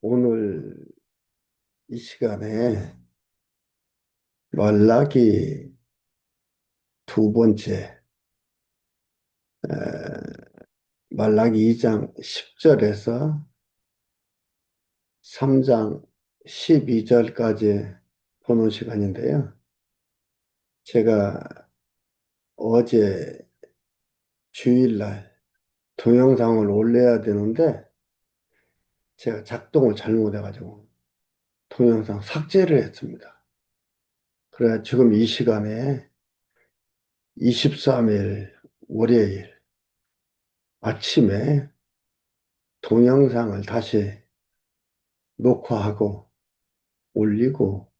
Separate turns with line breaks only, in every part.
오늘 이 시간에 말라기 두 번째, 에, 말라기 2장 10절에서 3장 12절까지 보는 시간인데요. 제가 어제 주일날 동영상을 올려야 되는데 제가 작동을 잘못해가지고 동영상 삭제를 했습니다. 그래 지금 이 시간에 23일 월요일 아침에 동영상을 다시 녹화하고 올리고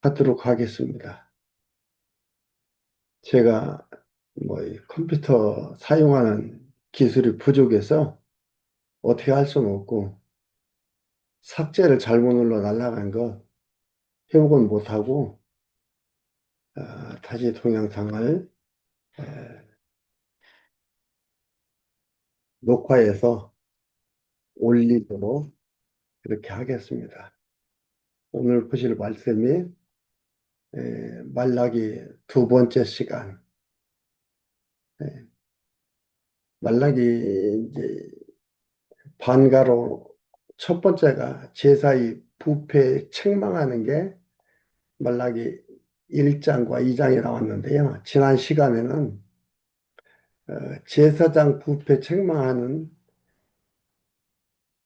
하도록 하겠습니다. 제가 이 컴퓨터 사용하는 기술이 부족해서 어떻게 할 수는 없고 삭제를 잘못 눌러 날아간 거 회복은 못하고 다시 동영상을 에, 녹화해서 올리도록 그렇게 하겠습니다. 오늘 보실 말씀이 말라기 두 번째 시간. 에, 말라기 이제 반가로 첫 번째가 제사의 부패 책망하는 게 말라기 1장과 2장에 나왔는데요. 지난 시간에는 제사장 부패 책망하는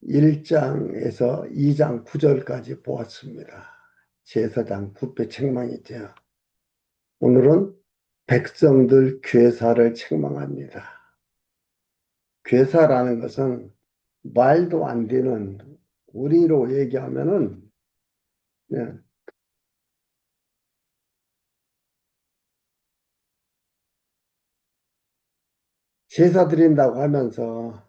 1장에서 2장 9절까지 보았습니다. 제사장 부패 책망이죠. 오늘은 백성들 괴사를 책망합니다. 괴사라는 것은 말도 안 되는 우리로 얘기하면은 그냥 제사 드린다고 하면서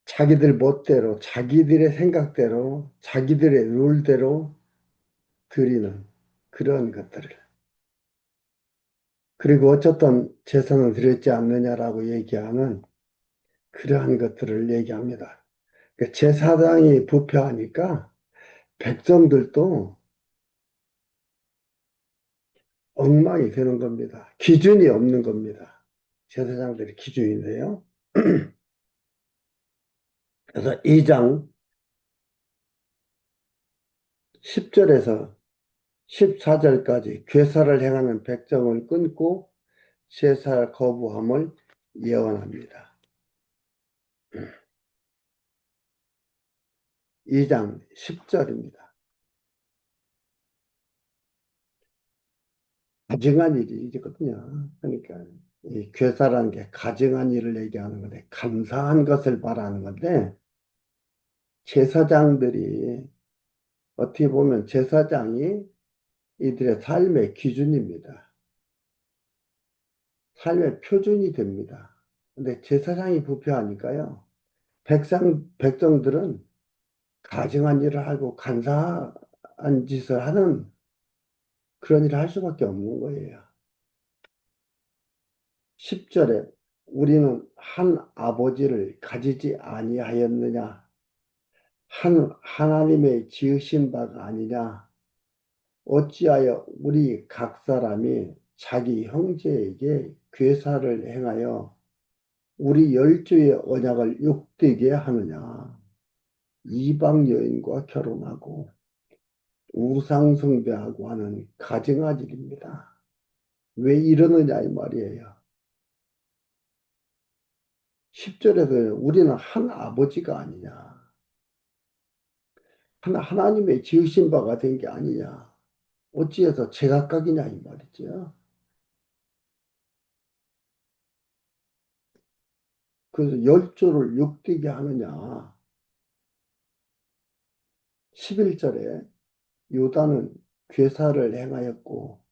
자기들 멋대로, 자기들의 생각대로, 자기들의 룰대로 드리는 그런 것들을. 그리고 어쨌든 제사는 드렸지 않느냐라고 얘기하는 그러한 것들을 얘기합니다. 그러니까 제사장이 부패하니까 백성들도 엉망이 되는 겁니다. 기준이 없는 겁니다. 제사장들의 기준인데요. 그래서 2장 10절에서 14절까지 괴사를 행하는 백성을 끊고 제사 거부함을 예언합니다. 2장 10절입니다. 가증한 일이거든요. 그러니까 이 괴사라는 게 가증한 일을 얘기하는 건데 감사한 것을 말하는 건데 제사장들이 어떻게 보면 제사장이 이들의 삶의 기준입니다. 삶의 표준이 됩니다. 근데 제사장이 부패하니까요. 백성들은 가증한 일을 하고 간사한 짓을 하는 그런 일을 할 수밖에 없는 거예요. 10절에 우리는 한 아버지를 가지지 아니하였느냐? 한 하나님의 지으신 바가 아니냐? 어찌하여 우리 각 사람이 자기 형제에게 괴사를 행하여 우리 열조의 언약을 욕되게 하느냐? 이방 여인과 결혼하고 우상 숭배하고 하는 가증한 일입니다. 왜 이러느냐 이 말이에요. 10절에서 우리는 한 아버지가 아니냐. 하나님의 지으신 바가 된 게 아니냐. 어찌해서 제각각이냐 이 말이죠. 그래서 열조를 욕되게 하느냐. 11절에 요단은 괴사를 행하였고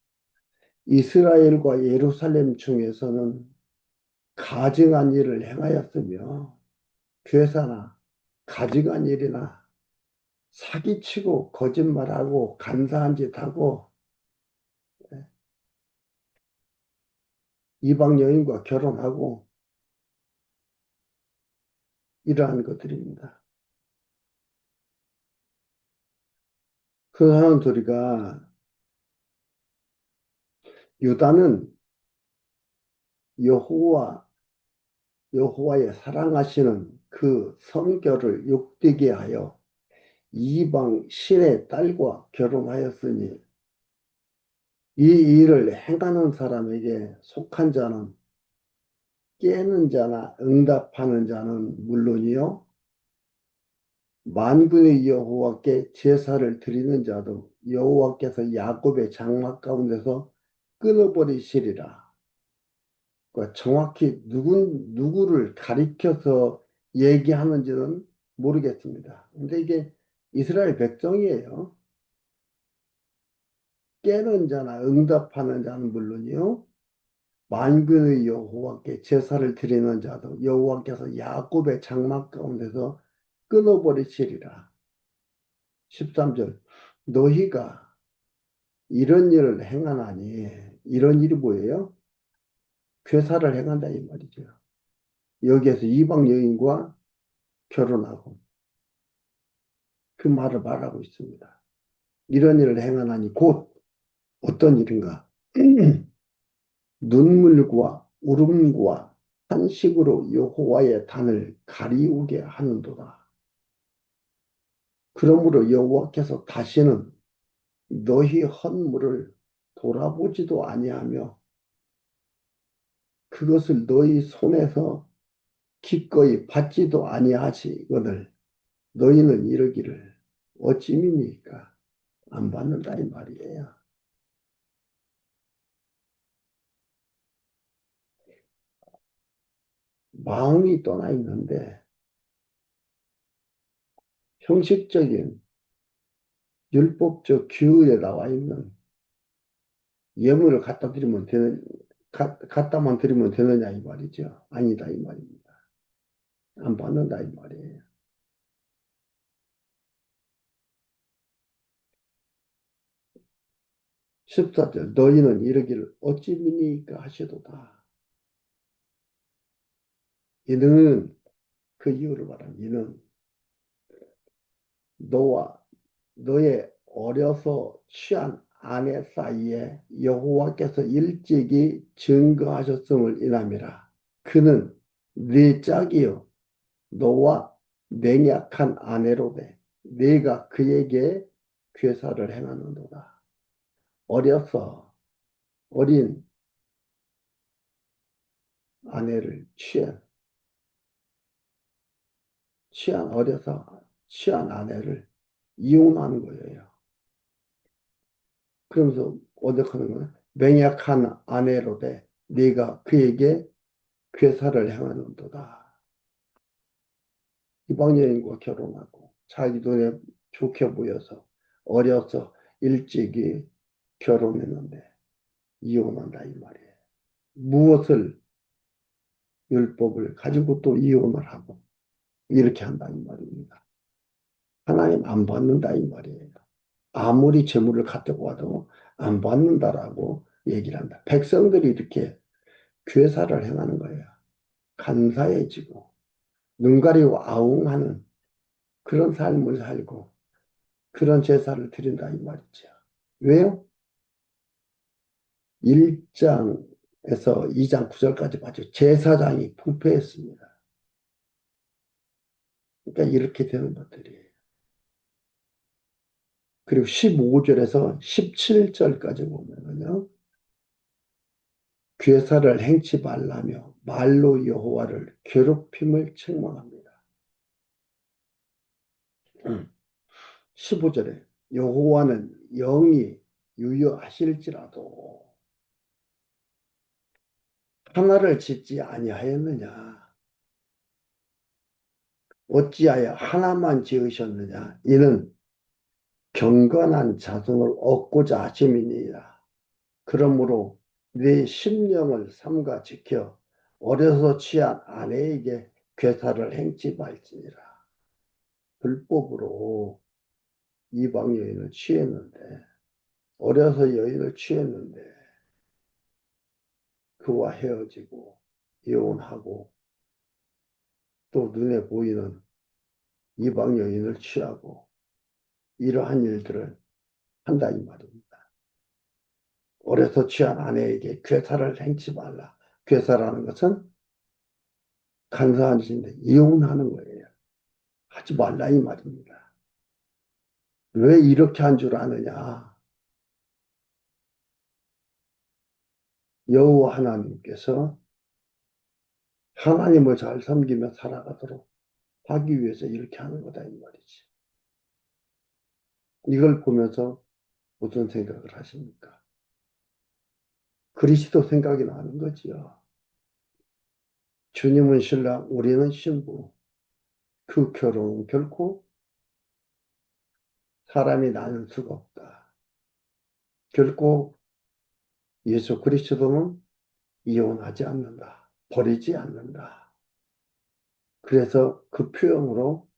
이스라엘과 예루살렘 중에서는 가증한 일을 행하였으며 괴사나 가증한 일이나 사기치고 거짓말하고 간사한 짓하고 이방 여인과 결혼하고 이러한 것들입니다. 그 사람 둘이가 유다는 여호와 여호와의 사랑하시는 그 성결을 욕되게 하여 이방 신의 딸과 결혼하였으니 이 일을 행하는 사람에게 속한 자는 깨는 자나 응답하는 자는 물론이요 만군의 여호와께 제사를 드리는 자도 여호와께서 야곱의 장막 가운데서 끊어버리시리라. 그러니까 정확히 누구를 가리켜서 얘기하는지는 모르겠습니다. 근데 이게 이스라엘 백성이에요. 깨는 자나 응답하는 자는 물론이요. 만군의 여호와께 제사를 드리는 자도 여호와께서 야곱의 장막 가운데서 끊어버리시리라. 13절 너희가 이런 일을 행하나니 이런 일이 뭐예요? 괴사를 행한다 이 말이죠. 여기에서 이방 여인과 결혼하고 그 말을 말하고 있습니다. 이런 일을 행하나니 곧 어떤 일인가? 눈물과 울음과 한식으로 여호와의 단을 가리우게 하는도다. 그러므로 여호와께서 다시는 너희 헌물을 돌아보지도 아니하며 그것을 너희 손에서 기꺼이 받지도 아니하시거늘 너희는 이러기를 어찌미니까 안 받는다 이 말이에요. 마음이 떠나 있는데 형식적인 율법적 규율에 나와 있는 예물을 갖다만 드리면 되느냐 이 말이죠. 아니다 이 말입니다. 안 받는다 이 말이에요. 14절 너희는 이러기를 어찌 미니까 하시도다. 이는 그 이유를 말하는 이는 너와 너의 어려서 취한 아내 사이에 여호와께서 일찍이 증거하셨음을 인함이라. 그는 네 짝이요 너와 맹약한 아내로되 네가 그에게 괴사를 행하는도다. 어려서 어린 아내를 어려서 취한 아내를 이혼하는 거예요. 그러면서 어떡하는 거야? 맹약한 아내로되 네가 그에게 괴사를 행하는도다. 이방 여인과 결혼하고 자기 눈에 좋게 보여서 어려서 일찍이 결혼했는데 이혼한다 이 말이에요. 무엇을 율법을 가지고 또 이혼을 하고 이렇게 한다 이 말입니다. 하나님 안 받는다 이 말이에요. 아무리 재물을 갖다고 와도 안 받는다라고 얘기를 한다. 백성들이 이렇게 괴사를 행하는 거예요. 간사해지고 눈 가리고 아웅하는 그런 삶을 살고 그런 제사를 드린다 이 말이죠. 왜요? 1장에서 2장 9절까지 봤죠. 제사장이 부패했습니다. 그러니까 이렇게 되는 것들이에요. 그리고 15절에서 17절까지 보면은요. 괴사를 행치 말라며 말로 여호와를 괴롭힘을 책망합니다. 15절에 여호와는 영이 유효하실지라도 하나를 짓지 아니하였느냐 어찌하여 하나만 지으셨느냐 이는 경건한 자손을 얻고자 하심이니라. 그러므로 네 심령을 삼가 지켜 어려서 취한 아내에게 괴사를 행치 말지니라. 불법으로 이방 여인을 취했는데 어려서 여인을 취했는데 그와 헤어지고 이혼하고 또 눈에 보이는 이방 여인을 취하고 이러한 일들을 한다 이 말입니다. 오래서 취한 아내에게 괴사를 행치 말라. 괴사라는 것은 간사한 짓인데 이혼하는 거예요. 하지 말라 이 말입니다. 왜 이렇게 한 줄 아느냐? 여호와 하나님께서 하나님을 잘 섬기며 살아가도록 하기 위해서 이렇게 하는 거다 이 말이지. 이걸 보면서 무슨 생각을 하십니까? 그리스도 생각이 나는 거지요. 주님은 신랑, 우리는 신부. 그 결혼은 결코 사람이 나눌 수가 없다. 결코 예수 그리스도는 이혼하지 않는다. 버리지 않는다. 그래서 그 표현으로,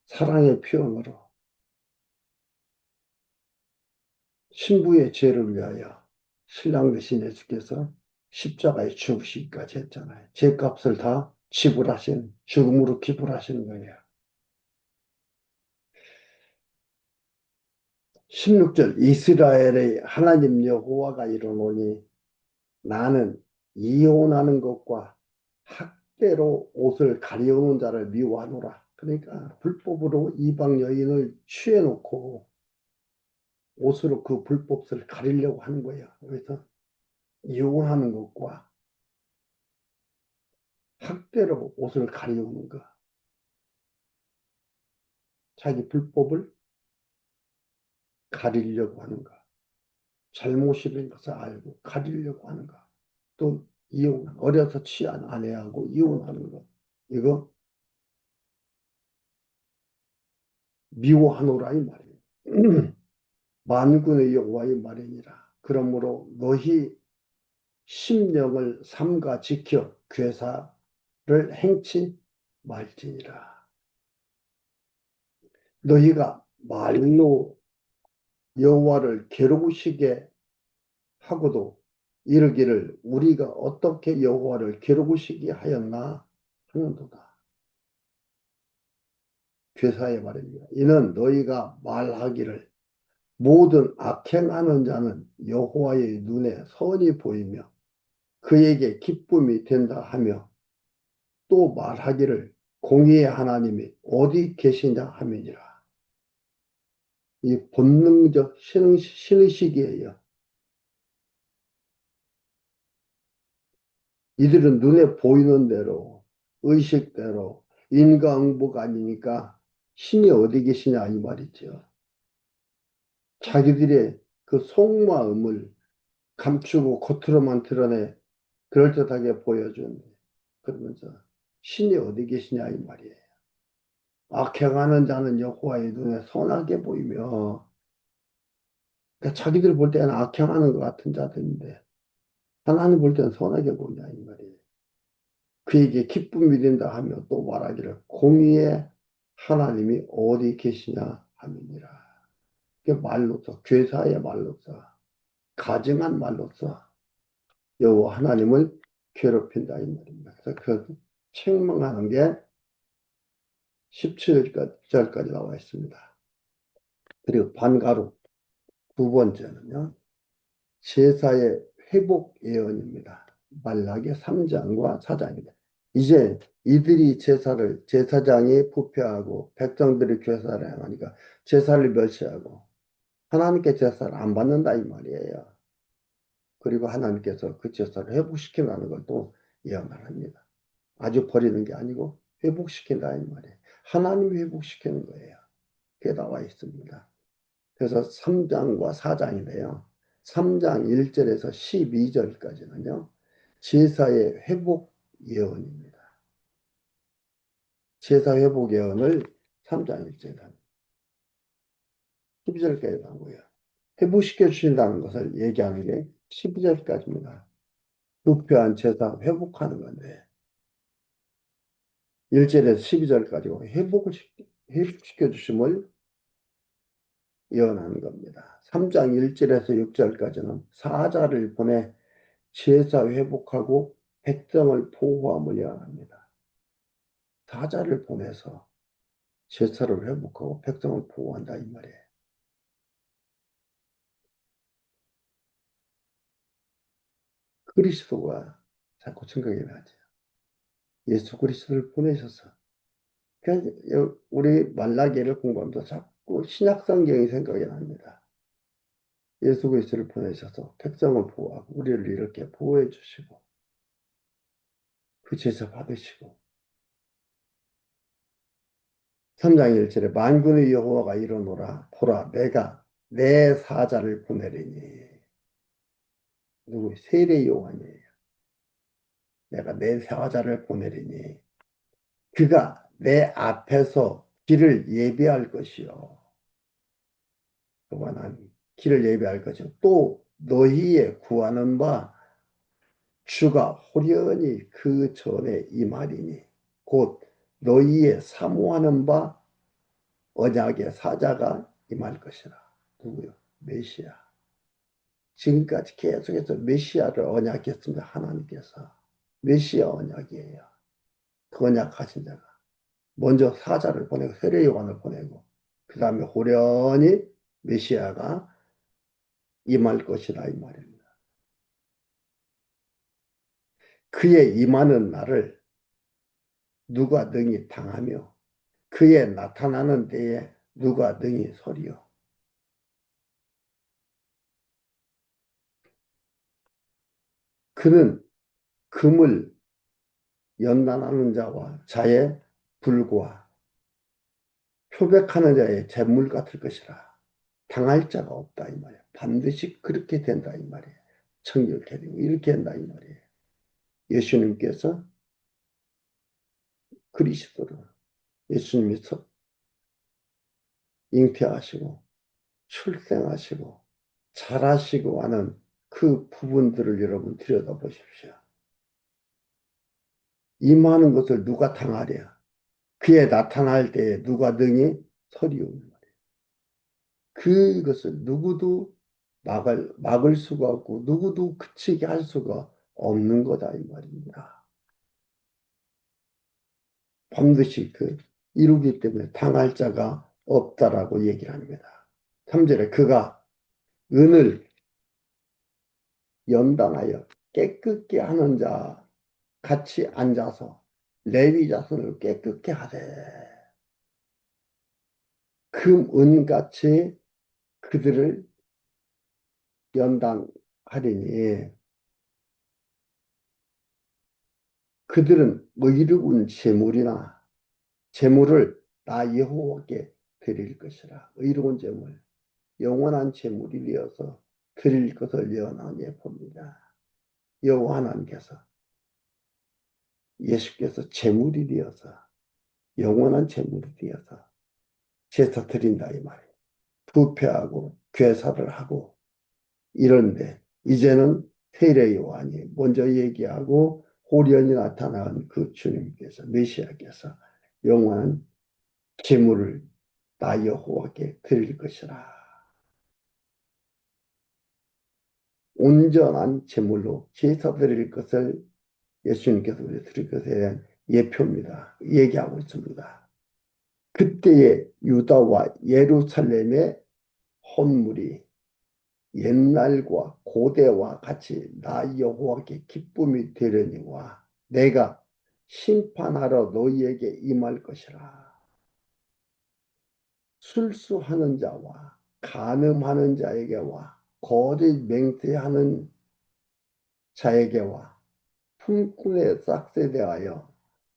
사랑의 표현으로 신부의 죄를 위하여 신랑 대신 예수께서 십자가에 죽으시기까지 했잖아요. 죄값을 다 지불하신, 죽음으로 기불하시는 거예요. 16절 이스라엘의 하나님 여호와가 이르노니 나는 이혼하는 것과 학대로 옷을 가리우는 자를 미워하노라. 그러니까 불법으로 이방 여인을 취해놓고 옷으로 그 불법을 가리려고 하는 거예요. 그래서 이혼하는 것과 학대로 옷을 가리우는 것, 자기 불법을 가리려고 하는 것, 잘못인 것을 알고 가리려고 하는 것, 또 이혼, 어려서 취한 아내하고 이혼하는 것, 이거 미워하노라 이 말이에요. 만군의 여호와의 말이니라. 그러므로 너희 심령을 삼가 지켜 괴사를 행치 말지니라. 너희가 말로 여호와를 괴로우시게 하고도 이르기를 우리가 어떻게 여호와를 괴로우시게 하였나 하는도다. 괴사의 말입니다. 이는 너희가 말하기를 모든 악행하는 자는 여호와의 눈에 선이 보이며 그에게 기쁨이 된다 하며 또 말하기를 공의의 하나님이 어디 계시냐 함이니라. 이 본능적 신의식이에요. 이들은 눈에 보이는 대로 의식대로 인과응보가 아니니까 신이 어디 계시냐 이 말이죠. 자기들의 그 속마음을 감추고 겉으로만 드러내 그럴듯하게 보여준 그러면서 신이 어디 계시냐 이 말이에요. 악행하는 자는 여호와의 눈에 선하게 보이며 그러니까 자기들 볼 때는 악행하는 것 같은 자들인데 하나님 볼 때는 선하게 보이냐 이 말이에요. 그에게 기쁨이 된다 하며 또 말하기를 공의의 하나님이 어디 계시냐 함이니라. 그 말로서 괴사의 말로서 가증한 말로서 여호와 하나님을 괴롭힌다 이 말입니다. 그래서 그 책망하는 게 17절까지 나와 있습니다. 그리고 반가로 두 번째는요. 제사의 회복 예언입니다. 말라기 3장과 4장입니다. 이제 이들이 제사장이 부패하고 백성들이 죄사를 행하니까 제사를 멸시하고 하나님께 제사를 안 받는다 이 말이에요. 그리고 하나님께서 그 제사를 회복시키라는 걸 또 예언을 합니다. 아주 버리는 게 아니고 회복시킨다 이 말이에요. 하나님이 회복시키는 거예요. 그게 나와 있습니다. 그래서 3장과 4장인데요. 3장 1절에서 12절까지는요. 제사의 회복 예언입니다. 제사 회복 예언을 3장 1절에 12절까지 하고요. 회복시켜 주신다는 것을 얘기하는 게 12절까지입니다. 부패한 제사 회복하는 건데 1절에서 12절까지 회복시켜 주심을 예언하는 겁니다. 3장 1절에서 6절까지는 사자를 보내 제사 회복하고 백성을 보호함을 예언합니다. 사자를 보내서 제사를 회복하고 백성을 보호한다 이 말이에요. 그리스도가 자꾸 생각이 나죠. 예수 그리스도를 보내셔서. 그냥 우리 말라기를 공부하면서 자꾸 신약 성경이 생각이 납니다. 예수 그리스도를 보내셔서 백성을 보호하고 우리를 이렇게 보호해 주시고 그 제사 받으시고 3장 1절에 만군의 여호와가 이르노라 보라 내가 내 사자를 보내리니 누구 세례 요한이에요. 내가 내 사자를 보내리니 그가 내 앞에서 길을 예비할 것이요. 그가 난 길을 예비할 것이요. 또 너희의 구하는 바 주가 호련히 그 전에 임하리니 곧 너희의 사모하는 바 언약의 사자가 임할 것이라. 누구요? 메시아. 지금까지 계속해서 메시아를 언약했습니다. 하나님께서. 메시아 언약이에요. 그 언약하신 자가. 먼저 사자를 보내고 세례 요한을 보내고 그 다음에 호련히 메시아가 임할 것이라 이 말입니다. 그의 임하는 날을 누가 능히 당하며 그의 나타나는 데에 누가 능히 서리요. 그는 금을 연단하는 자와 자의 불과 표백하는 자의 재물 같을 것이라. 당할 자가 없다 이 말이야. 반드시 그렇게 된다 이 말이야. 청결케 되고 이렇게 된다 이 말이에요. 예수님께서 그리스도를 예수님이 잉태하시고 출생하시고 자라시고 하는 그 부분들을 여러분 들여다보십시오. 임하는 것을 누가 당하랴? 그에 나타날 때에 누가 능히 서리오는 말이에요. 그것을 누구도 막을 수가 없고 누구도 그치게 할 수가 없는 거다 이 말입니다. 반드시 이루기 때문에 당할 자가 없다라고 얘기를 합니다. 3절에 그가 은을 연단하여 깨끗게 하는 자 같이 앉아서 레위 자손을 깨끗게 하되 금, 은같이 그들을 연단하리니 그들은 의로운 제물이나 제물을 나 여호와께 드릴 것이라. 의로운 제물, 영원한 제물이 되어서 드릴 것을 예언하며 봅니다. 여호와 하나님께서 예수께서 제물이 되어서 영원한 제물이 되어서 제사 드린다 이 말이에요. 부패하고 괴사를 하고 이런데 이제는 세례 요한이 먼저 얘기하고 호련히 나타난 그 주님께서 메시아께서 영원한 제물을 나 여호와께 드릴 것이라. 온전한 제물로 제사 드릴 것을 예수님께서 우리 드릴 것에 대한 예표입니다. 얘기하고 있습니다. 그때의 유다와 예루살렘의 헌물이 옛날과 고대와 같이 나 여호와께 기쁨이 되려니와 내가 심판하러 너희에게 임할 것이라. 술수하는 자와 간음하는 자에게와 거짓 맹세하는 자에게와 품꾼의 싹에 대하여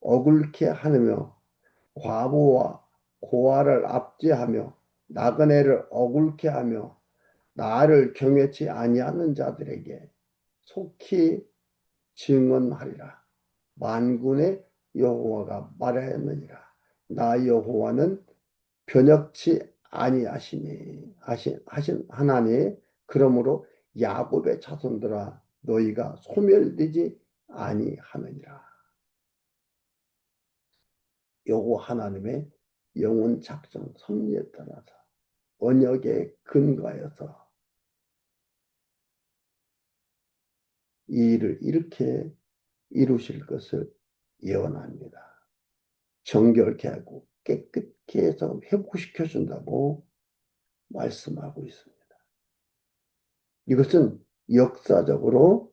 억울케 하며 과부와 고아를 압제하며 나그네를 억울케 하며 나를 경외치 아니하는 자들에게 속히 증언하리라. 만군의 여호와가 말하였느니라. 나 여호와는 변혁치 아니하시니 하신 하나님. 그러므로 야곱의 자손들아 너희가 소멸되지 아니하느니라. 여호와 하나님의 영원 작정 섭리에 따라서 언약에 근거하여서 이 일을 이렇게 이루실 것을 예언합니다. 정결케 하고 깨끗게 해서 회복시켜 준다고 말씀하고 있습니다. 이것은 역사적으로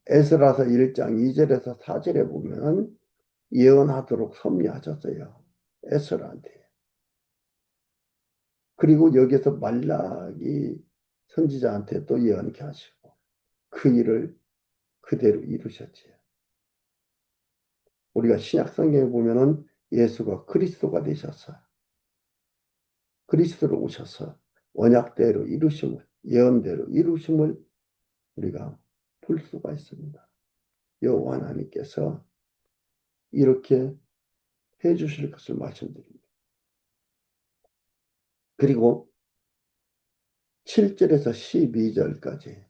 에스라서 1장 2절에서 4절에 보면 예언하도록 섭리하셨어요. 에스라한테. 그리고 여기서 말라기 선지자한테 또 예언케 하시고 그 일을 그대로 이루셨지요. 우리가 신약 성경에 보면은 예수가 그리스도가 되셔서 그리스도로 오셔서 언약대로 이루심을 예언대로 이루심을 우리가 볼 수가 있습니다. 여호와 하나님께서 이렇게 해 주실 것을 말씀드립니다. 그리고 7절에서 12절까지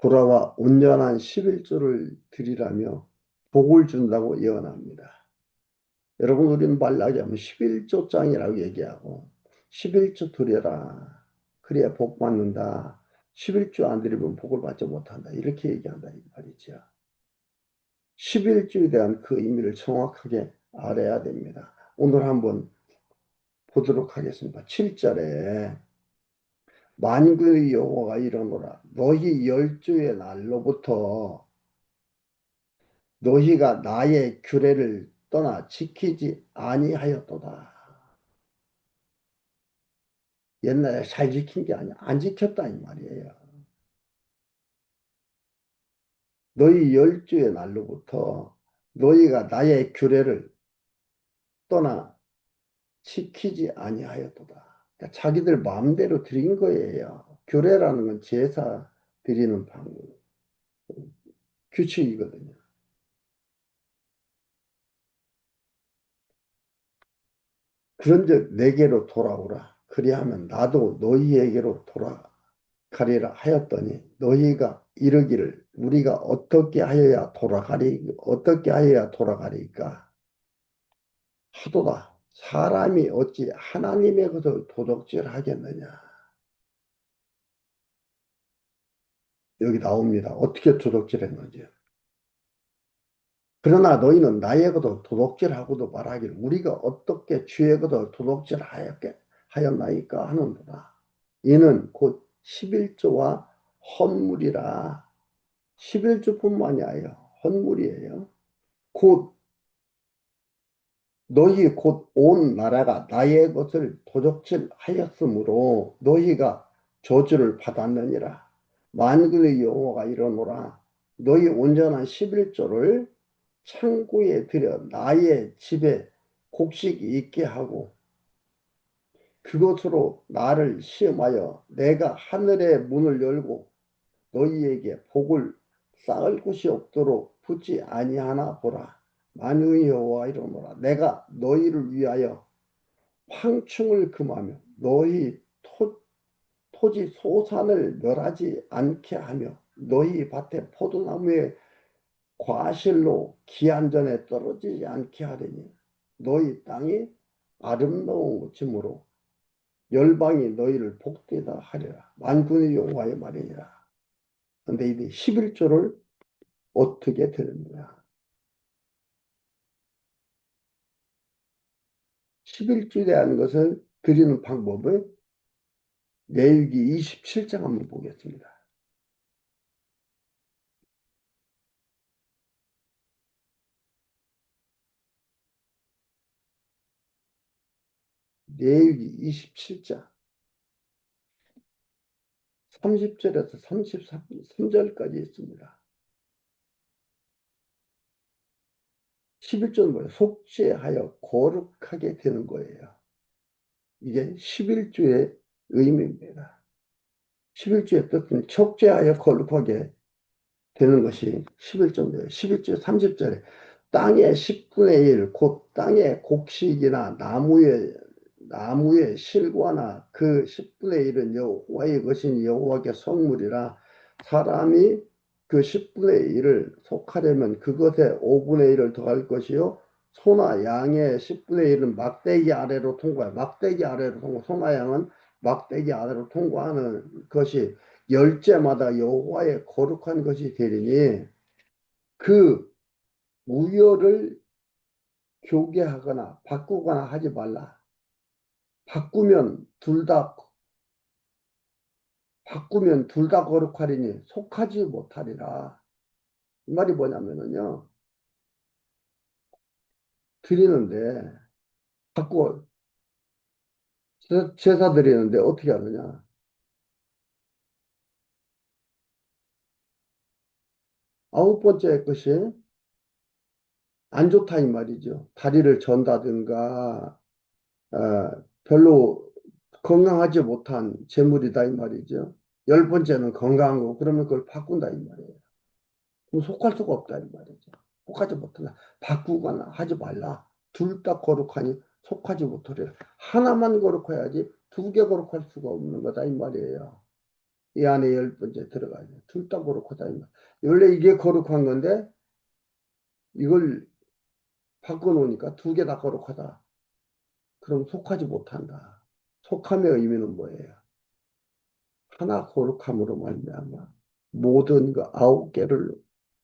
돌아와 온전한 11조를 드리라며 복을 준다고 예언합니다. 여러분 우리는 말라기 하면 11조장이라고 얘기하고 11조 드려라. 그래야 복 받는다. 11조 안 드리면 복을 받지 못한다. 이렇게 얘기한다 이 말이죠. 11조에 대한 그 의미를 정확하게 알아야 됩니다. 오늘 한번 보도록 하겠습니다. 7절에 만군의 여호와가 이러노라 너희 열주의 날로부터 너희가 나의 규례를 떠나 지키지 아니하였도다. 옛날에 잘 지킨 게 아니야. 안 지켰다 이 말이에요. 너희 열주의 날로부터 너희가 나의 규례를 떠나 지키지 아니하였도다. 그러니까 자기들 마음대로 드린 거예요. 규례라는 건 제사 드리는 방법, 규칙이거든요. 그런즉 내게로 돌아오라. 그리하면 나도 너희에게로 돌아가리라 하였더니 너희가 이르기를 우리가 어떻게 하여야 돌아가리까 하도다. 사람이 어찌 하나님의 것을 도둑질하겠느냐. 여기 나옵니다. 어떻게 도둑질했는지. 그러나 너희는 나의 것을 도둑질하고도 말하기를 우리가 어떻게 주의 것을 도둑질하였나이까 하는도다. 이는 곧 11조와 헌물이라. 11조뿐만이 아니라 헌물이에요. 곧 너희 곧 온 나라가 나의 것을 도적질하였으므로 너희가 저주를 받았느니라. 만군의 여호와가 이러노라. 너희 온전한 11조를 창고에 들여 나의 집에 곡식이 있게 하고 그것으로 나를 시험하여 내가 하늘의 문을 열고 너희에게 복을 쌓을 곳이 없도록 붙지 아니하나 보라. 만유의 여호와 이러노라. 내가 너희를 위하여 황충을 금하며 너희 토지 소산을 멸하지 않게 하며 너희 밭에 포도나무의 과실로 기한전에 떨어지지 않게 하리니 너희 땅이 아름다움으로 열방이 너희를 복되다 하리라. 만군의 여호와의 말이니라. 근데 이 11조를 어떻게 드립니까? 11조에 대한 것을 드리는 방법을 레위기 27장 한번 보겠습니다. 레위기 27장 30절에서 33절까지 있습니다. 11조는 뭐예요? 속죄하여 거룩하게 되는 거예요. 이게 11조의 의미입니다. 11조의 뜻은 속죄하여 거룩하게 되는 것이 11조인데요. 11조 30절에 땅의 10분의 1, 곧 땅의 곡식이나 나무의 실과나 그 10분의 1은 여호와의 것인 여호와께 성물이라 사람이 그 10분의 1을 속하려면 그것에 5분의 1을 더할 것이요 소나 양의 10분의 1은 막대기 아래로 통과해. 막대기 아래로 통과. 소나 양은 막대기 아래로 통과하는 것이 열째마다 여호와의 거룩한 것이 되리니 그 우열을 교개하거나 바꾸거나 하지 말라. 바꾸면 둘 다, 바꾸면 둘 다 거룩하리니 속하지 못하리라. 이 말이 뭐냐면은요, 드리는데, 바꾸어, 제사 드리는데 어떻게 하느냐. 아홉 번째 것이 안 좋다 이 말이죠. 다리를 전다든가, 별로 건강하지 못한 재물이다 이 말이죠. 열 번째는 건강한 거, 그러면 그걸 바꾼다 이 말이에요. 그럼 속할 수가 없다 이 말이죠. 속하지 못한다. 바꾸거나 하지 말라. 둘 다 거룩하니 속하지 못하리라. 하나만 거룩해야지 두 개 거룩할 수가 없는 거다 이 말이에요. 이 안에 열 번째 들어가야 돼. 둘 다 거룩하다 이 말. 원래 이게 거룩한 건데 이걸 바꿔놓으니까 두 개 다 거룩하다. 그럼 속하지 못한다. 속함의 의미는 뭐예요? 하나 거룩함으로 말미암아 모든 그 아홉 개를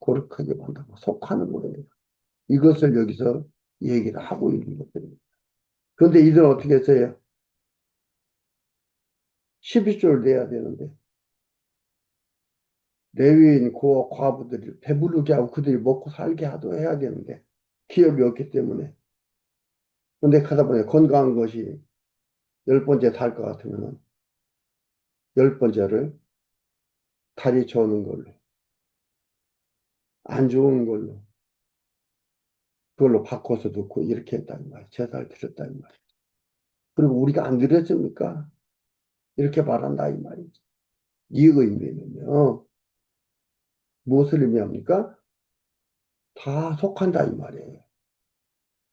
거룩하게 만다고 속하는 거예요. 이것을 여기서 얘기를 하고 있는 것들입니다. 그런데 이들은 어떻게 했어요? 12조를 내야 되는데 레위인 고아 과부들이 배부르게 하고 그들이 먹고 살게 하도 해야 되는데 기업이 없기 때문에 근데 가다 보니 건강한 것이 열 번째 달 것 같으면 열 번째를 다리 저는 걸로 안 좋은 걸로 그걸로 바꿔서 넣고 이렇게 했다는 말이에요. 제사를 드렸다는 말이에요. 그리고 우리가 안 드렸습니까? 이렇게 말한다 이 말이죠. 이 의미는요. 무엇을 의미합니까? 다 속한다 이 말이에요.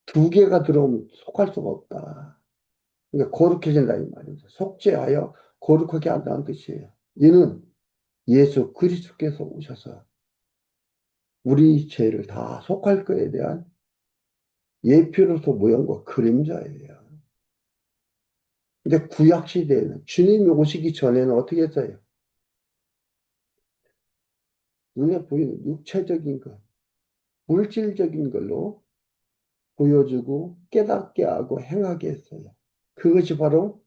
두 개가 들어오면 속할 수가 없다. 그러니까 거룩해진다 이 말이죠. 속죄하여 거룩하게 한다는 뜻이에요. 이는 예수 그리스도께서 오셔서 우리 죄를 다 속할 거에 대한 예표로서 모형과 그림자예요. 근데 구약 시대에는 주님이 오시기 전에는 어떻게 했어요? 눈에 보이는 육체적인 것, 물질적인 걸로 보여주고 깨닫게 하고 행하게 했어요. 그것이 바로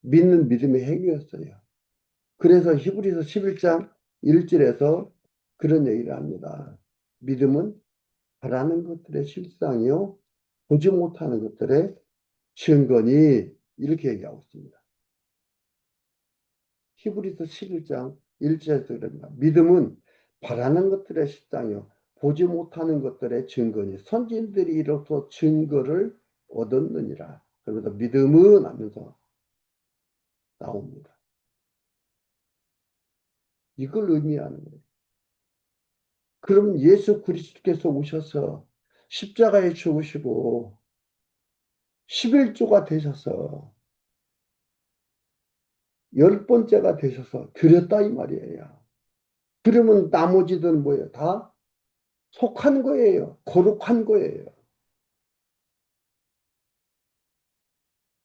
믿는 믿음의 행위였어요. 그래서 히브리서 11장 1절에서 그런 얘기를 합니다. 믿음은 바라는 것들의 실상이요 보지 못하는 것들의 증거니 이렇게 얘기하고 있습니다. 히브리서 11장 1절에서 그럽니다. 믿음은 바라는 것들의 실상이요 보지 못하는 것들의 증거니 선진들이 이로써 증거를 얻었느니라. 그러면서 믿음은 하면서 나옵니다. 이걸 의미하는 거예요. 그럼 예수 그리스도께서 오셔서 십자가에 죽으시고 11조가 되셔서 열 번째가 되셔서 드렸다 이 말이에요. 그러면 나머지들은 뭐예요? 다 속한 거예요. 거룩한 거예요.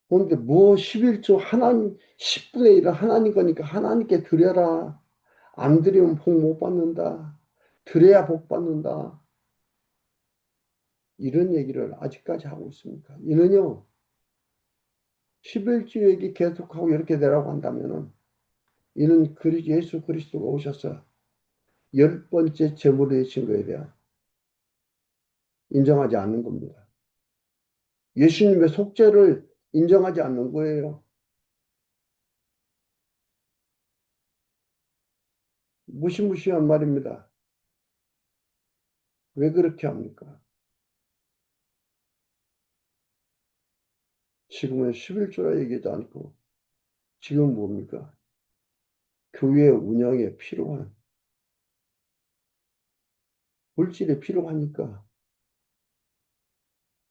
그런데 뭐 11조 하나님 10분의 1은 하나님 거니까 하나님께 드려라. 안 드리면 복 못 받는다. 드려야 복 받는다. 이런 얘기를 아직까지 하고 있습니까? 이는요. 11조 얘기 계속하고 이렇게 되라고 한다면은 이는 예수 그리스도가 오셔서 열 번째 제물의 증거에 대한 인정하지 않는 겁니다. 예수님의 속죄를 인정하지 않는 거예요. 무시무시한 말입니다. 왜 그렇게 합니까? 지금은 11조라 얘기도 않고 지금 뭡니까? 교회 운영에 필요한 물질이 필요하니까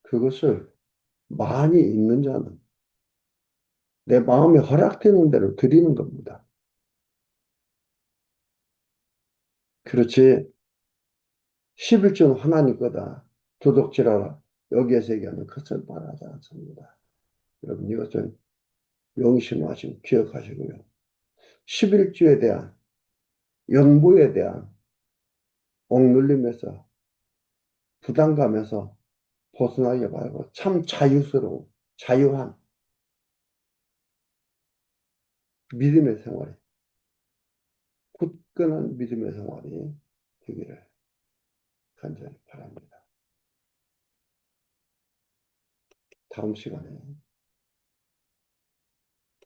그것을 많이 있는 자는 내 마음에 허락되는 대로 드리는 겁니다. 그렇지 11조는 하나님 거다. 도둑질하라. 여기에서 얘기하는 것을 말하지 않습니다. 여러분 이것은 명심하시고 기억하시고요. 11조에 대한 연보에 대한 억눌림에서 부담감에서 벗어나게 말고 참 자유스러운, 자유한 믿음의 생활이, 굳건한 믿음의 생활이 되기를 간절히 바랍니다. 다음 시간에